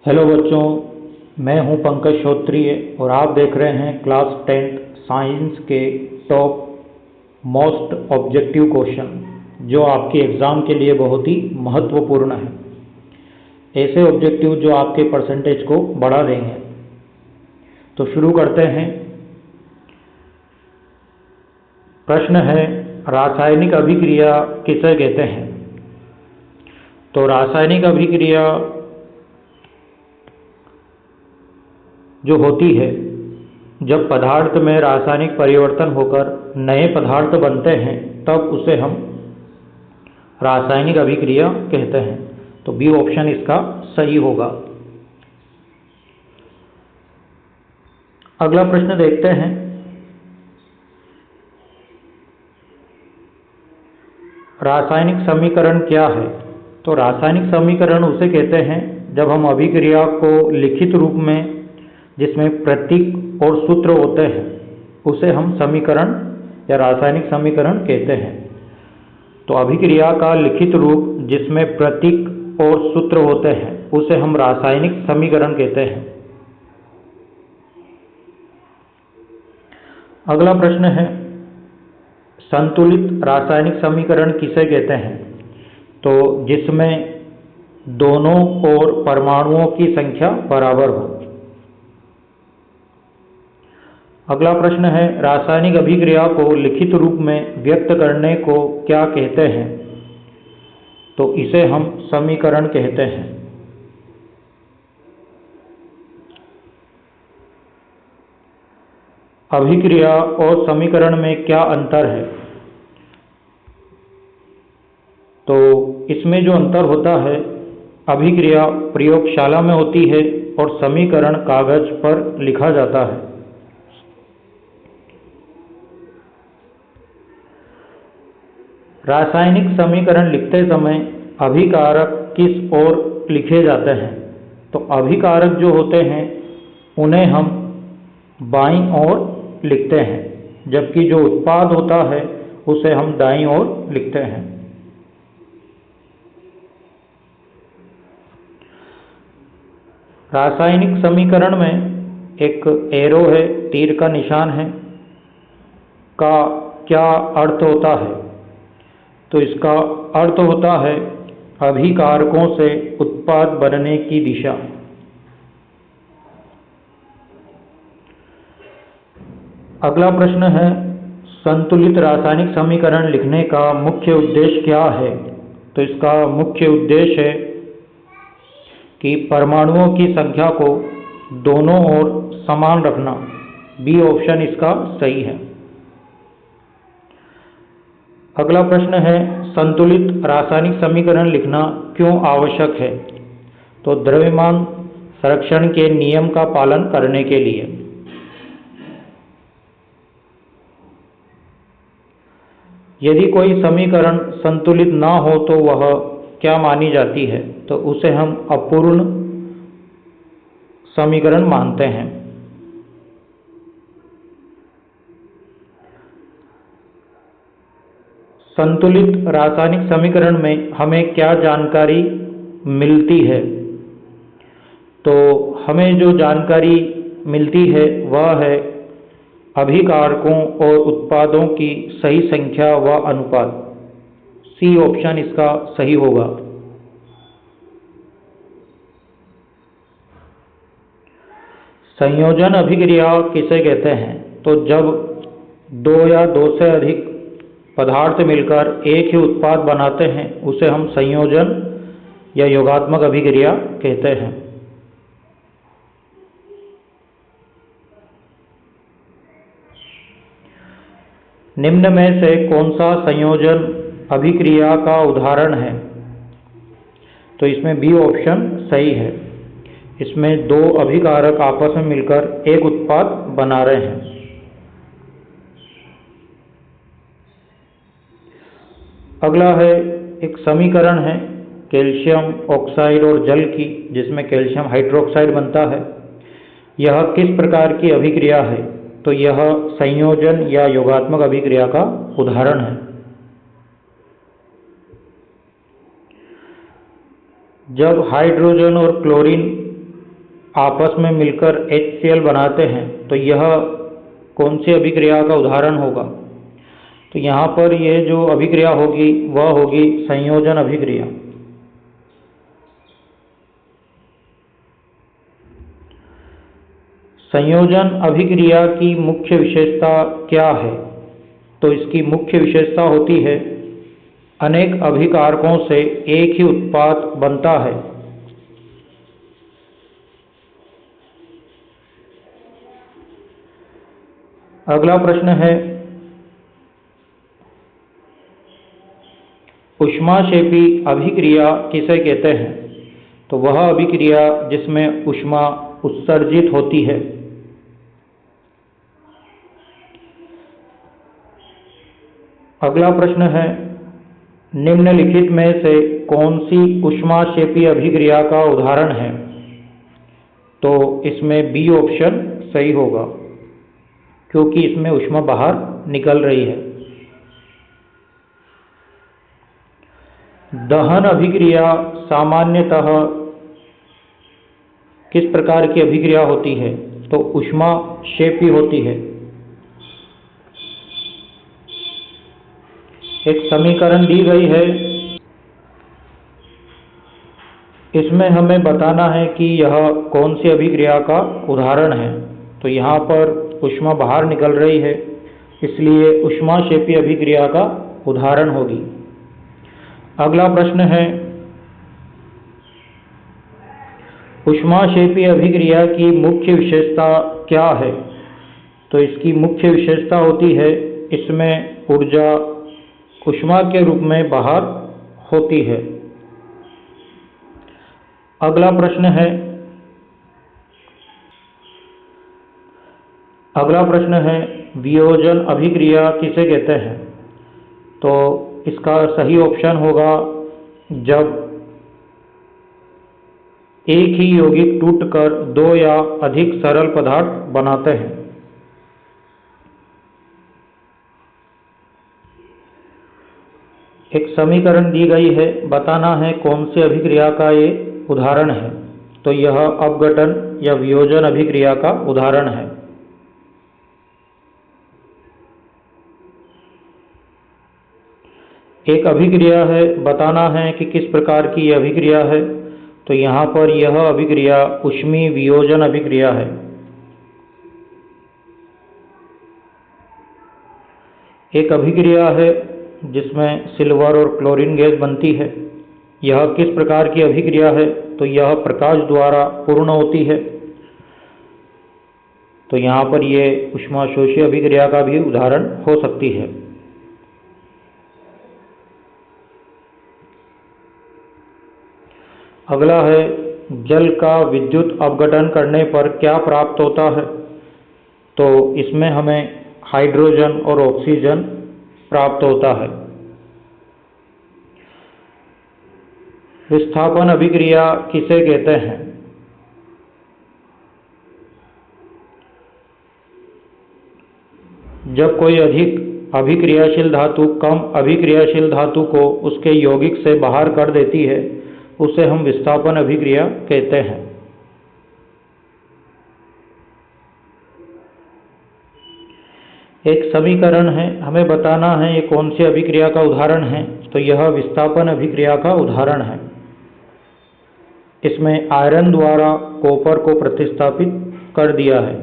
Hello बच्चों, मैं हूं पंकज श्रोत्रिय और आप देख रहे हैं क्लास 10th साइंस के टॉप मोस्ट ऑब्जेक्टिव क्वेश्चन जो आपके एग्ज़ाम के लिए बहुत ही महत्वपूर्ण है। ऐसे ऑब्जेक्टिव जो आपके परसेंटेज को बढ़ा देंगे। तो शुरू करते हैं। प्रश्न है, रासायनिक अभिक्रिया किसे कहते हैं? तो रासायनिक अभिक्रिया जो होती है जब पदार्थ में रासायनिक परिवर्तन होकर नए पदार्थ बनते हैं तब उसे हम रासायनिक अभिक्रिया कहते हैं। तो बी ऑप्शन इसका सही होगा। अगला प्रश्न देखते हैं। रासायनिक समीकरण क्या है? तो रासायनिक समीकरण उसे कहते हैं जब हम अभिक्रिया को लिखित रूप में जिसमें प्रतीक और सूत्र होते हैं उसे हम समीकरण या रासायनिक समीकरण कहते हैं। तो अभिक्रिया का लिखित रूप जिसमें प्रतीक और सूत्र होते हैं उसे हम रासायनिक समीकरण कहते हैं। अगला प्रश्न है, संतुलित रासायनिक समीकरण किसे कहते हैं? तो जिसमें दोनों ओर परमाणुओं की संख्या बराबर हो। अगला प्रश्न है, रासायनिक अभिक्रिया को लिखित रूप में व्यक्त करने को क्या कहते हैं? तो इसे हम समीकरण कहते हैं। अभिक्रिया और समीकरण में क्या अंतर है? तो इसमें जो अंतर होता है, अभिक्रिया प्रयोगशाला में होती है और समीकरण कागज पर लिखा जाता है। रासायनिक समीकरण लिखते समय अभिकारक किस ओर लिखे जाते हैं? तो अभिकारक जो होते हैं उन्हें हम बाईं ओर लिखते हैं, जबकि जो उत्पाद होता है उसे हम दाईं ओर लिखते हैं। रासायनिक समीकरण में एक एरो है, तीर का निशान है, का क्या अर्थ होता है? तो इसका अर्थ होता है अभिकारकों से उत्पाद बनने की दिशा। अगला प्रश्न है, संतुलित रासायनिक समीकरण लिखने का मुख्य उद्देश्य क्या है? तो इसका मुख्य उद्देश्य है कि परमाणुओं की संख्या को दोनों ओर समान रखना। बी ऑप्शन इसका सही है। अगला प्रश्न है, संतुलित रासायनिक समीकरण लिखना क्यों आवश्यक है? तो द्रव्यमान संरक्षण के नियम का पालन करने के लिए। यदि कोई समीकरण संतुलित ना हो तो वह क्या मानी जाती है? तो उसे हम अपूर्ण समीकरण मानते हैं। संतुलित रासायनिक समीकरण में हमें क्या जानकारी मिलती है? तो हमें जो जानकारी मिलती है वह है अभिकारकों और उत्पादों की सही संख्या व अनुपात। सी ऑप्शन इसका सही होगा। संयोजन अभिक्रिया किसे कहते हैं? तो जब दो या दो से अधिक पदार्थ मिलकर एक ही उत्पाद बनाते हैं उसे हम संयोजन या योगात्मक अभिक्रिया कहते हैं। निम्न में से कौन सा संयोजन अभिक्रिया का उदाहरण है? तो इसमें बी ऑप्शन सही है। इसमें दो अभिकारक आपस में मिलकर एक उत्पाद बना रहे हैं। अगला है, एक समीकरण है कैल्शियम ऑक्साइड और जल की, जिसमें कैल्शियम हाइड्रोक्साइड बनता है। यह किस प्रकार की अभिक्रिया है? तो यह संयोजन या योगात्मक अभिक्रिया का उदाहरण है। जब हाइड्रोजन और क्लोरीन आपस में मिलकर HCl बनाते हैं, तो यह कौन सी अभिक्रिया का उदाहरण होगा? तो यहाँ पर यह जो अभिक्रिया होगी वह होगी संयोजन अभिक्रिया। संयोजन अभिक्रिया की मुख्य विशेषता क्या है? तो इसकी मुख्य विशेषता होती है अनेक अभिकारकों से एक ही उत्पाद बनता है। अगला प्रश्न है, ऊष्माक्षेपी अभिक्रिया किसे कहते हैं? तो वह अभिक्रिया जिसमें ऊष्मा उत्सर्जित होती है। अगला प्रश्न है, निम्नलिखित में से कौन सी ऊष्माक्षेपी अभिक्रिया का उदाहरण है? तो इसमें बी ऑप्शन सही होगा, क्योंकि इसमें ऊष्मा बाहर निकल रही है। दहन अभिक्रिया सामान्यतः किस प्रकार की अभिक्रिया होती है? तो ऊष्माक्षेपी होती है। एक समीकरण दी गई है, इसमें हमें बताना है कि यह कौन सी अभिक्रिया का उदाहरण है। तो यहाँ पर ऊष्मा बाहर निकल रही है, इसलिए ऊष्माक्षेपी अभिक्रिया का उदाहरण होगी। अगला प्रश्न है, ऊष्माक्षेपी अभिक्रिया की मुख्य विशेषता क्या है? तो इसकी मुख्य विशेषता होती है इसमें ऊर्जा ऊष्मा के रूप में बाहर होती है। अगला प्रश्न है वियोजन अभिक्रिया किसे कहते हैं? तो इसका सही ऑप्शन होगा जब एक ही यौगिक टूटकर दो या अधिक सरल पदार्थ बनाते हैं। एक समीकरण दी गई है, बताना है कौन सी अभिक्रिया का ये उदाहरण है। तो यह अपघटन या वियोजन अभिक्रिया का उदाहरण है। एक अभिक्रिया है, बताना है कि किस प्रकार की यह अभिक्रिया है। तो यहाँ पर यह अभिक्रिया ऊष्मीय वियोजन अभिक्रिया है। एक अभिक्रिया है जिसमें सिल्वर और क्लोरीन गैस बनती है। यह किस प्रकार की अभिक्रिया है? तो यह प्रकाश द्वारा पूर्ण होती है। तो यहाँ पर यह ऊष्माशोषी अभिक्रिया का भी उदाहरण हो सकती है। अगला है, जल का विद्युत अपघटन करने पर क्या प्राप्त होता है? तो इसमें हमें हाइड्रोजन और ऑक्सीजन प्राप्त होता है। विस्थापन अभिक्रिया किसे कहते हैं? जब कोई अधिक अभिक्रियाशील धातु कम अभिक्रियाशील धातु को उसके यौगिक से बाहर कर देती है, उसे हम विस्थापन अभिक्रिया कहते हैं। एक समीकरण है, हमें बताना है ये कौन सी अभिक्रिया का उदाहरण है। तो यह विस्थापन अभिक्रिया का उदाहरण है। इसमें आयरन द्वारा कॉपर को प्रतिस्थापित कर दिया है।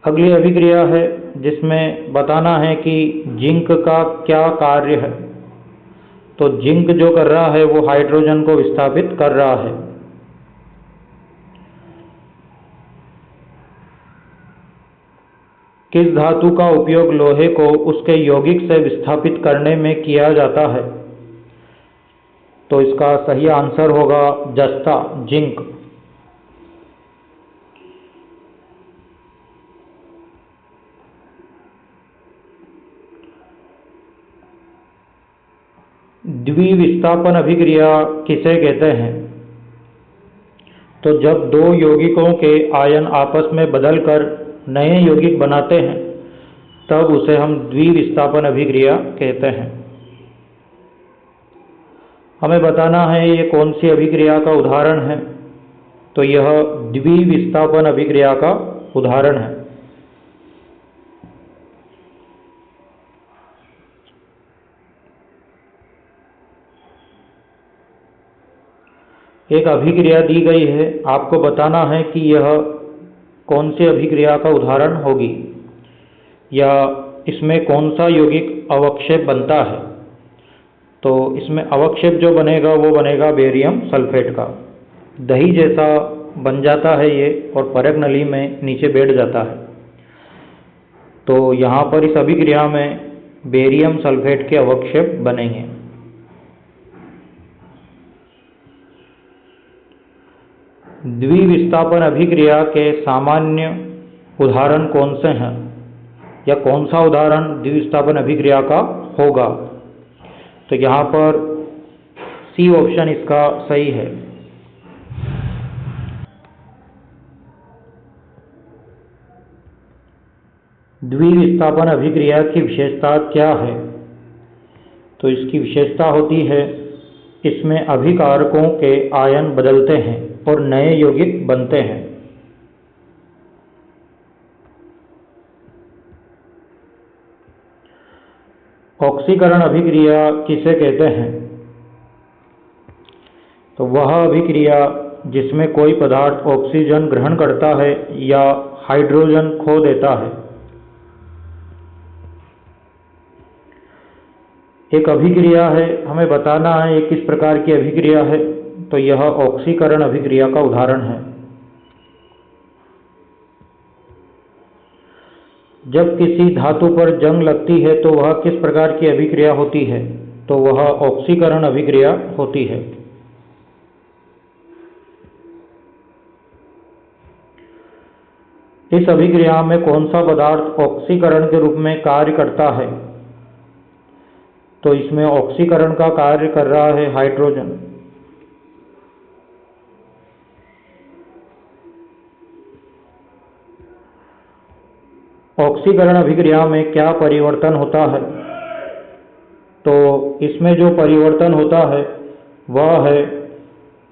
अगली अभिक्रिया है जिसमें बताना है कि जिंक का क्या कार्य है। तो जिंक जो कर रहा है वो हाइड्रोजन को विस्थापित कर रहा है। किस धातु का उपयोग लोहे को उसके यौगिक से विस्थापित करने में किया जाता है? तो इसका सही आंसर होगा जस्ता, जिंक। द्विविस्थापन अभिक्रिया किसे कहते हैं? तो जब दो यौगिकों के आयन आपस में बदलकर नए यौगिक बनाते हैं तब उसे हम द्विविस्थापन अभिक्रिया कहते हैं। हमें बताना है ये कौन सी अभिक्रिया का उदाहरण है। तो यह द्विविस्थापन अभिक्रिया का उदाहरण है। एक अभिक्रिया दी गई है, आपको बताना है कि यह कौन सी अभिक्रिया का उदाहरण होगी या इसमें कौन सा यौगिक अवक्षेप बनता है। तो इसमें अवक्षेप जो बनेगा वो बनेगा बेरियम सल्फेट का। दही जैसा बन जाता है ये और परक नली में नीचे बैठ जाता है। तो यहाँ पर इस अभिक्रिया में बेरियम सल्फेट के अवक्षेप बनेंगे। द्विविस्थापन अभिक्रिया के सामान्य उदाहरण कौन से हैं या कौन सा उदाहरण द्विविस्थापन अभिक्रिया का होगा। तो यहाँ पर सी ऑप्शन इसका सही है। द्विविस्थापन अभिक्रिया की विशेषता क्या है। तो इसकी विशेषता होती है इसमें अभिकारकों के आयन बदलते हैं और नए यौगिक बनते हैं। ऑक्सीकरण अभिक्रिया किसे कहते हैं। तो वह अभिक्रिया जिसमें कोई पदार्थ ऑक्सीजन ग्रहण करता है या हाइड्रोजन खो देता है। एक अभिक्रिया है, हमें बताना है ये किस प्रकार की अभिक्रिया है। तो यह ऑक्सीकरण अभिक्रिया का उदाहरण है। जब किसी धातु पर जंग लगती है तो वह किस प्रकार की अभिक्रिया होती है। तो वह ऑक्सीकरण अभिक्रिया होती है। इस अभिक्रिया में कौन सा पदार्थ ऑक्सीकरण के रूप में कार्य करता है। तो इसमें ऑक्सीकरण का कार्य कर रहा है हाइड्रोजन। ऑक्सीकरण अभिक्रिया में क्या परिवर्तन होता है। तो इसमें जो परिवर्तन होता है वह है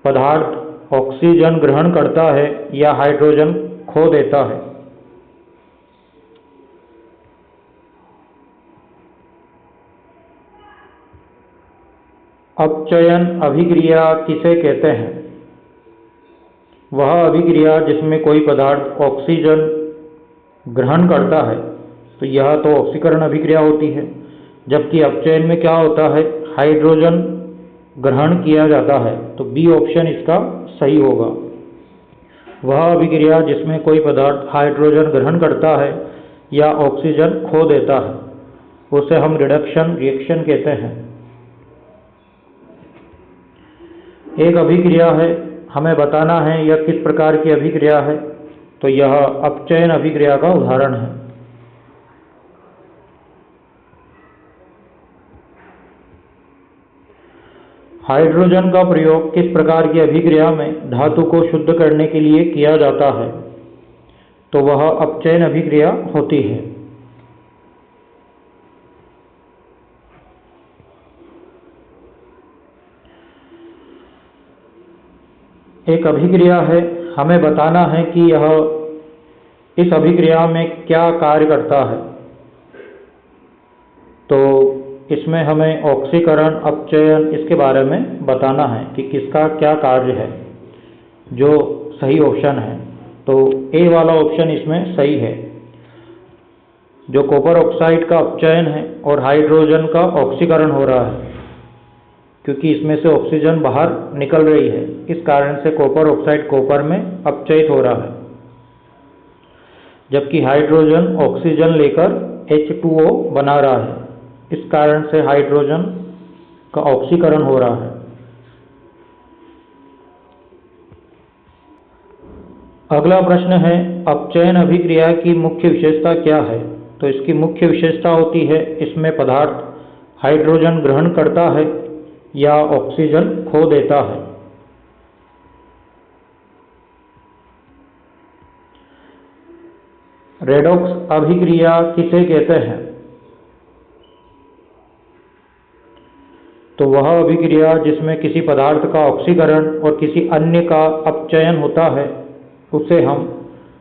पदार्थ ऑक्सीजन ग्रहण करता है या हाइड्रोजन खो देता है। अपचयन अभिक्रिया किसे कहते हैं। वह अभिक्रिया जिसमें कोई पदार्थ ऑक्सीजन ग्रहण करता है। तो यह तो ऑक्सीकरण अभिक्रिया होती है। जबकि अपचयन में क्या होता है, हाइड्रोजन ग्रहण किया जाता है। तो बी ऑप्शन इसका सही होगा। वह अभिक्रिया जिसमें कोई पदार्थ हाइड्रोजन ग्रहण करता है या ऑक्सीजन खो देता है उसे हम रिडक्शन रिएक्शन कहते हैं। एक अभिक्रिया है, हमें बताना है यह किस प्रकार की अभिक्रिया है। तो यह अपचयन अभिक्रिया का उदाहरण है। हाइड्रोजन का प्रयोग किस प्रकार की अभिक्रिया में धातु को शुद्ध करने के लिए किया जाता है। तो वह अपचयन अभिक्रिया होती है। एक अभिक्रिया है, हमें बताना है कि यह इस अभिक्रिया में क्या कार्य करता है। तो इसमें हमें ऑक्सीकरण अपचयन इसके बारे में बताना है कि किसका क्या कार्य है, जो सही ऑप्शन है। तो ए वाला ऑप्शन इसमें सही है। जो कॉपर ऑक्साइड का अपचयन है और हाइड्रोजन का ऑक्सीकरण हो रहा है, क्योंकि इसमें से ऑक्सीजन बाहर निकल रही है, इस कारण से कॉपर ऑक्साइड कॉपर में अपचयित हो रहा है। जबकि हाइड्रोजन ऑक्सीजन लेकर H2O बना रहा है, इस कारण से हाइड्रोजन का ऑक्सीकरण हो रहा है। अगला प्रश्न है, अपचयन अभिक्रिया की मुख्य विशेषता क्या है। तो इसकी मुख्य विशेषता होती है इसमें पदार्थ हाइड्रोजन ग्रहण करता है या ऑक्सीजन खो देता है। रेडॉक्स अभिक्रिया किसे कहते हैं। तो वह अभिक्रिया जिसमें किसी पदार्थ का ऑक्सीकरण और किसी अन्य का अपचयन होता है उसे हम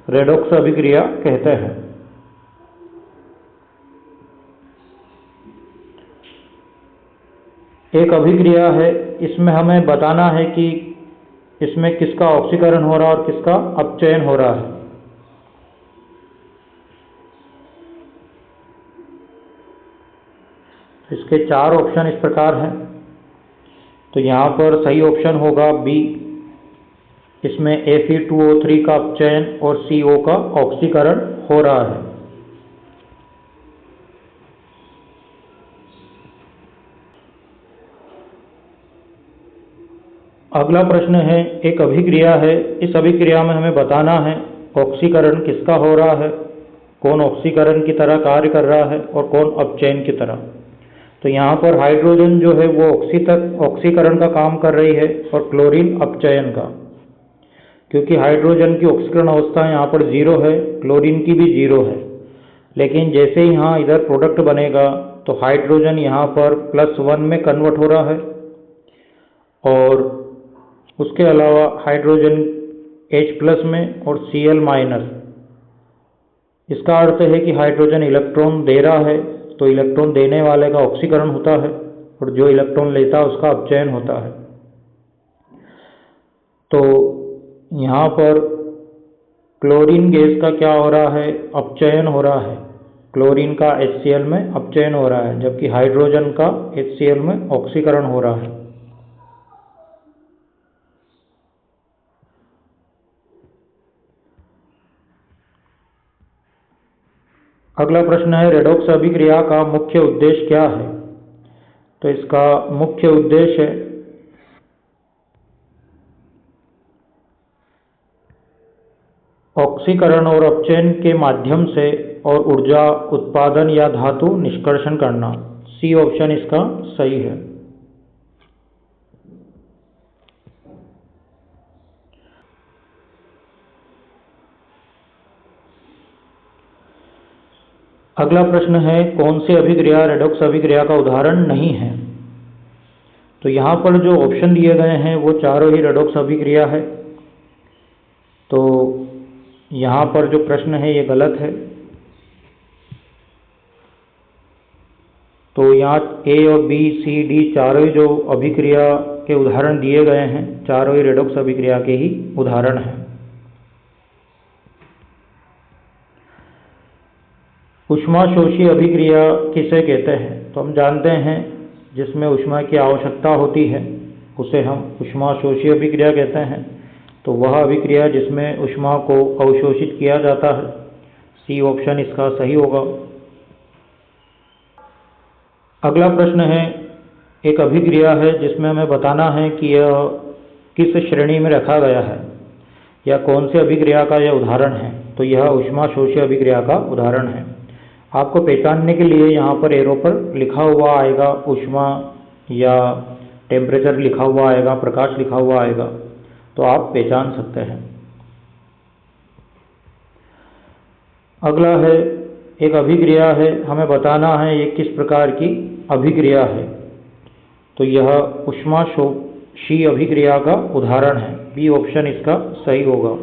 रेडॉक्स अभिक्रिया कहते हैं। एक अभिक्रिया है, इसमें हमें बताना है कि इसमें किसका ऑक्सीकरण हो रहा है और किसका अपचयन हो रहा है। इसके 4 ऑप्शन इस प्रकार हैं। तो यहाँ पर सही ऑप्शन होगा बी, इसमें Fe2O3 का अपचयन और CO का ऑक्सीकरण हो रहा है। अगला प्रश्न है, एक अभिक्रिया है, इस अभिक्रिया में हमें बताना है ऑक्सीकरण किसका हो रहा है, कौन ऑक्सीकरण की तरह कार्य कर रहा है और कौन अपचयन की तरह। तो यहाँ पर हाइड्रोजन जो है वो ऑक्सीकरण का काम कर रही है और क्लोरीन अपचयन का, क्योंकि हाइड्रोजन की ऑक्सीकरण अवस्था यहाँ पर 0 है, क्लोरीन की भी 0 है। लेकिन जैसे ही यहाँ इधर प्रोडक्ट बनेगा तो हाइड्रोजन यहाँ पर +1 में कन्वर्ट हो रहा है और उसके अलावा हाइड्रोजन H+ में और Cl-। इसका अर्थ है कि हाइड्रोजन इलेक्ट्रॉन दे रहा है तो इलेक्ट्रॉन देने वाले का ऑक्सीकरण होता है और जो इलेक्ट्रॉन लेता है उसका अपचयन होता है। तो यहाँ पर क्लोरीन गैस का क्या हो रहा है, अपचयन हो रहा है। क्लोरीन का HCl में अपचयन हो रहा है, जबकि हाइड्रोजन का HCl में ऑक्सीकरण हो रहा है। अगला प्रश्न है, रेडॉक्स अभिक्रिया का मुख्य उद्देश्य क्या है। तो इसका मुख्य उद्देश्य ऑक्सीकरण और अपचयन के माध्यम से और ऊर्जा उत्पादन या धातु निष्कर्षण करना। सी ऑप्शन इसका सही है। अगला प्रश्न है, कौन सी अभिक्रिया रेडॉक्स अभिक्रिया का उदाहरण नहीं है। तो यहाँ पर जो ऑप्शन दिए गए हैं वो चारों ही रेडॉक्स अभिक्रिया है। तो यहाँ पर जो प्रश्न है ये गलत है। तो यहाँ ए और बी सी डी चारों ही जो अभिक्रिया के उदाहरण दिए गए हैं चारों ही रेडॉक्स अभिक्रिया के ही उदाहरण हैं। ऊष्माशोषी अभिक्रिया किसे कहते हैं। तो हम जानते हैं जिसमें ऊष्मा की आवश्यकता होती है उसे हम ऊष्माशोषी अभिक्रिया कहते हैं। तो वह अभिक्रिया जिसमें ऊष्मा को अवशोषित किया जाता है। सी ऑप्शन इसका सही होगा। अगला प्रश्न है, एक अभिक्रिया है जिसमें हमें बताना है कि यह किस श्रेणी में रखा गया है या कौन सी अभिक्रिया का यह उदाहरण है। तो यह ऊष्माशोषी अभिक्रिया का उदाहरण है। आपको पहचानने के लिए यहाँ पर एरो पर लिखा हुआ आएगा ऊष्मा या टेम्परेचर लिखा हुआ आएगा, प्रकाश लिखा हुआ आएगा, तो आप पहचान सकते हैं। अगला है, एक अभिक्रिया है, हमें बताना है ये किस प्रकार की अभिक्रिया है। तो यह ऊष्माशोषी अभिक्रिया का उदाहरण है। बी ऑप्शन इसका सही होगा।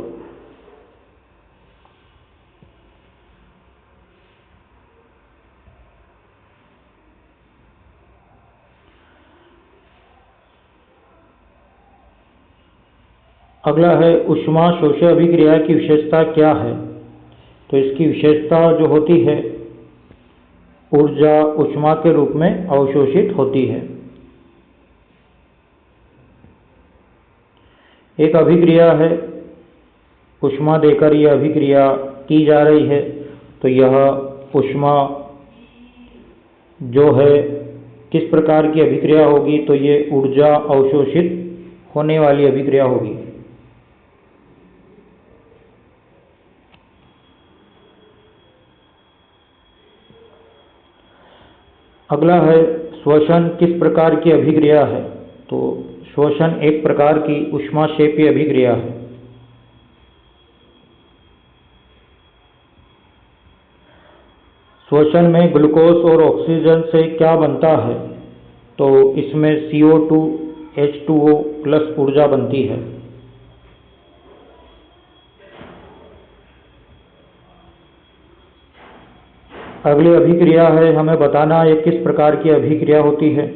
अगला है, ऊष्माशोषी अभिक्रिया की विशेषता क्या है। तो इसकी विशेषता जो होती है ऊर्जा ऊष्मा के रूप में अवशोषित होती है। एक अभिक्रिया है, ऊष्मा देकर यह अभिक्रिया की जा रही है, तो यह ऊष्मा जो है किस प्रकार की अभिक्रिया होगी। तो ये ऊर्जा अवशोषित होने वाली अभिक्रिया होगी। अगला है, श्वसन किस प्रकार की अभिक्रिया है। तो श्वसन एक प्रकार की ऊष्माक्षेपी अभिक्रिया है। श्वसन में ग्लूकोज और ऑक्सीजन से क्या बनता है। तो इसमें CO2 H2O प्लस ऊर्जा बनती है। अगली अभिक्रिया है, हमें बताना है किस प्रकार की अभिक्रिया होती है।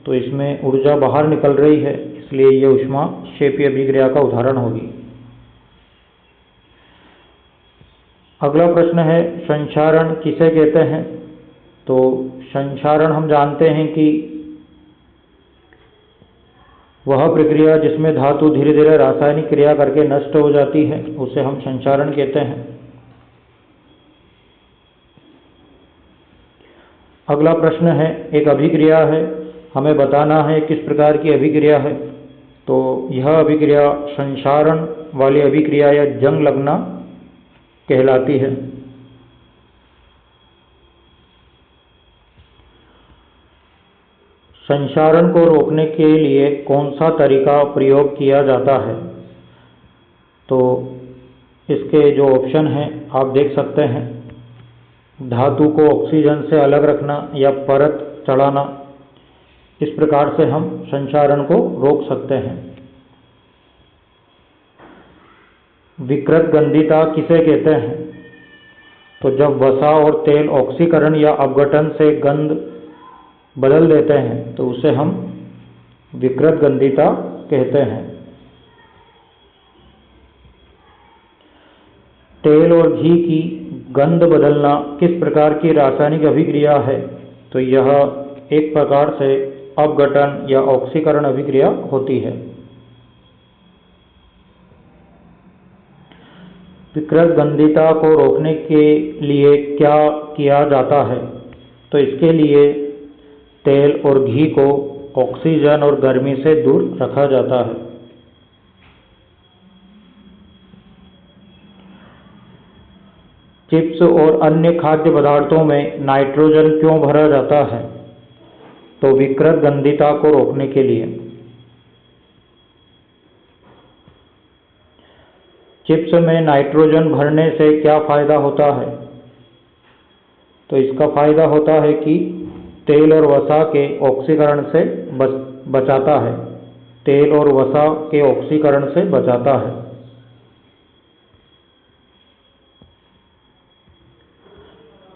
तो इसमें ऊर्जा बाहर निकल रही है, इसलिए यह ऊष्माक्षेपी अभिक्रिया का उदाहरण होगी। अगला प्रश्न है, संक्षारण किसे कहते हैं। तो संक्षारण हम जानते हैं कि वह प्रक्रिया जिसमें धातु धीरे धीरे रासायनिक क्रिया करके नष्ट हो जाती है, उसे हम संक्षारण कहते हैं। अगला प्रश्न है, एक अभिक्रिया है, हमें बताना है किस प्रकार की अभिक्रिया है। तो यह अभिक्रिया संक्षारण वाली अभिक्रिया या जंग लगना कहलाती है। संक्षारण को रोकने के लिए कौन सा तरीका प्रयोग किया जाता है। तो इसके जो ऑप्शन हैं आप देख सकते हैं, धातु को ऑक्सीजन से अलग रखना या परत चढ़ाना, इस प्रकार से हम संक्षारण को रोक सकते हैं। विकृत गंधिता किसे कहते हैं। तो जब वसा और तेल ऑक्सीकरण या अपघटन से गंध बदल देते हैं तो उसे हम विकृत गंधिता कहते हैं। तेल और घी की गंध बदलना किस प्रकार की रासायनिक अभिक्रिया है। तो यह एक प्रकार से अपघटन या ऑक्सीकरण अभिक्रिया होती है। विकृत गंधिता को रोकने के लिए क्या किया जाता है। तो इसके लिए तेल और घी को ऑक्सीजन और गर्मी से दूर रखा जाता है। चिप्स और अन्य खाद्य पदार्थों में नाइट्रोजन क्यों भरा जाता है। तो विकृत गंधिता को रोकने के लिए। चिप्स में नाइट्रोजन भरने से क्या फायदा होता है। तो इसका फायदा होता है कि तेल और वसा के ऑक्सीकरण से बचाता है। तेल और वसा के ऑक्सीकरण से बचाता है।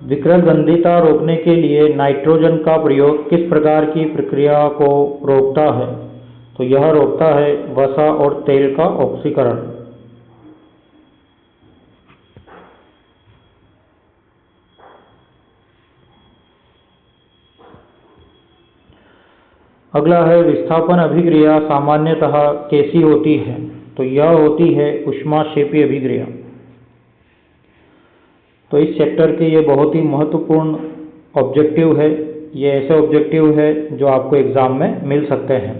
विकृत गंधिता रोकने के लिए नाइट्रोजन का प्रयोग किस प्रकार की प्रक्रिया को रोकता है। तो यह रोकता है वसा और तेल का ऑक्सीकरण। अगला है, विस्थापन अभिक्रिया सामान्यतः कैसी होती है। तो यह होती है ऊष्माक्षेपी अभिक्रिया। तो इस चैप्टर के ये बहुत ही महत्वपूर्ण ऑब्जेक्टिव है। ये ऐसे ऑब्जेक्टिव है जो आपको एग्ज़ाम में मिल सकते हैं।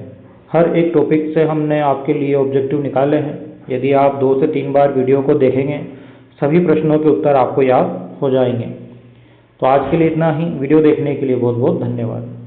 हर एक टॉपिक से हमने आपके लिए ऑब्जेक्टिव निकाले हैं। यदि आप 2 से 3 बार वीडियो को देखेंगे, सभी प्रश्नों के उत्तर आपको याद हो जाएंगे। तो आज के लिए इतना ही। वीडियो देखने के लिए बहुत बहुत धन्यवाद।